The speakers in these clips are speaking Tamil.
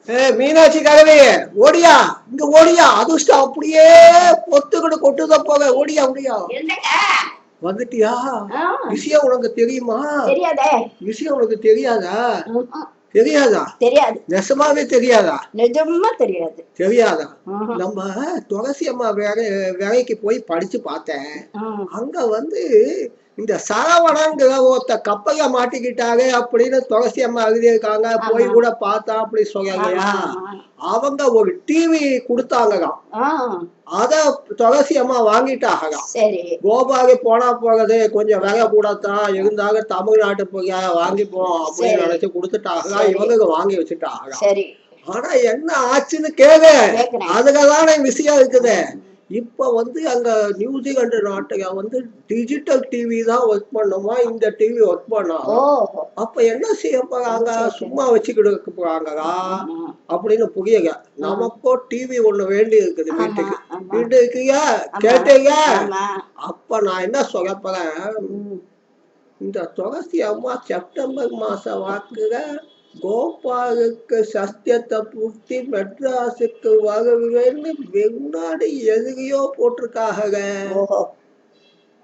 மீனாட்சி கதவி ஓடியா, இங்க ஓடியா, அதிர்ஷ்டம் அப்படியே பொத்துக்கிட்டு கொட்டுத போக, ஓடியா ஓடியா. வந்துட்டியா? விஷயம் உனக்கு தெரியுமா? தெரியாதே. விஷயம் உனக்கு தெரியாதா? தெரியாதா? தெரியாது. நெசமாவே தெரியாதா? நிஜமா தெரியாது. தெரியாதா? நம்ம துளசி அம்மா வேலைக்கு போய் படிச்சு பார்த்தேன். அங்க வந்து இந்த சரவணங்கிற ஒருத்த கப்பைய மாட்டிக்கிட்டாங்க அப்படின்னு துளசி அம்மா எழுதியிருக்காங்க. போய் கூட பார்த்தா அப்படி சொல்லையா? அவங்க ஒரு டிவி கொடுத்தாங்களாம். அத துளசி அம்மா வாங்கிட்டாங்களாம். கோபாலி போனா போறது கொஞ்சம் வேலை கூடத்தான் இருந்தாலும் தமிழ்நாட்டு போய் வாங்கிப்போம் அப்படின்னு நினைச்சு கொடுத்துட்டாங்களா. இவங்க வாங்கி வச்சுட்டாங்களா. ஆனா என்ன ஆச்சுன்னு கேளு, அதுலதானே விஷயம் இருக்குது. இப்ப வந்து அங்க நியூசிலாந்து நாட்டுல வந்து டிஜிட்டல் டிவி தான் ஒர்க் பண்ணுமா, இந்த டிவி ஒர்க் பண்ணாங்க. அப்ப என்ன செய்ய போறாங்க, சும்மா வச்சுக்கிட்டு போறாங்களா அப்படின்னு புரியல. நமக்கோ டிவி ஒண்ணு வேண்டி இருக்குது வீட்டுக்கு. வீட்டு இருக்கியா கேட்டீங்க. அப்ப நான் என்ன சொல்ல போறேன், இந்த துளசி அம்மா செப்டம்பர் மாசம் வாக்குல கோபாலுக்கு சத்தியத்தை பூர்த்தி மெட்ராஸுக்கு வருவேன்னு முன்னாடி எதுகையோ போட்டிருக்காங்க.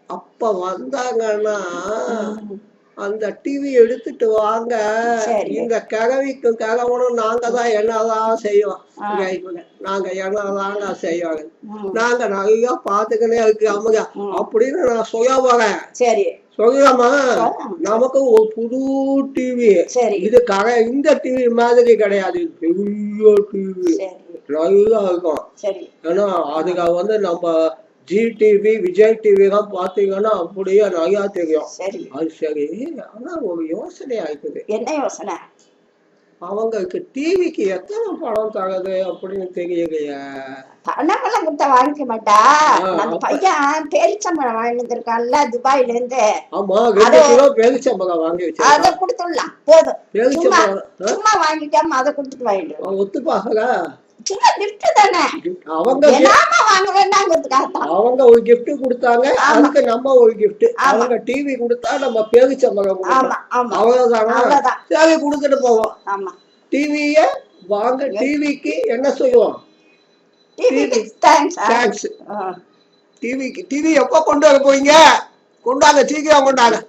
அப்ப வந்தாங்கன்னா அந்த டிவி எடுத்துட்டு வாங்க, இந்த கிழவிக்கும் கிழவனும் நாங்க தான் என்னதான் செய்வோம், நாங்க என்னதாங்க செய்வாங்க, நாங்க நிறைய பாத்துக்கினே இருக்கு அம்மா அப்படின்னு நான் சொல்ல போறேன். சொல்லலாமா? நமக்கு ஒரு புது டிவி, இது இந்த டிவி மாதிரி கிடையாது, பெரிய டிவி நல்லா இருக்கும். ஏன்னா அதுக்கு வந்து நம்ம ஜி டிவி விஜய் டிவி எல்லாம் பாத்தீங்கன்னா அப்படியே நிறையா தெரியும். அது சரி. ஆனா ஒரு யோசனை ஆயிக்குது. என்ன யோசனை? அவங்களுக்கு டிவிக்கு எத்தனை பணம் தரது அப்படின்னு தெரியலையா. பணமெல்லாம் கொடுத்தா வாங்கிக்க மாட்டா. அந்த பையன் பேரிச்சம்பழம் வாங்கி வந்திருக்கான்ல துபாயில இருந்து. ஆமா, 2 கிலோ பேரிச்சம்பழம் வாங்கி வச்சு அதை கொடுத்துடலாம் போதும். சும்மா வாங்கிட்டாம அதை கொடுத்துட்டு வாங்கிட்டு ஒத்துப்பாக. அவங்க ஒரு கிஃப்ட் கொடுத்தாங்க, அதுக்கு நம்ம ஒரு கிஃப்ட். அவங்க டிவி கொடுத்தா நம்ம பேரிச்சம்பழம் அவ்வளவுதானா? சரி கொடுத்துட்டு போவோம். டிவிய வாங்க. டிவிக்கு என்ன செய்வோம்? டிவி எப்ப கொண்டு வர போறீங்க? கொண்டாங்க, சீக்கிரம் கொண்டாங்க.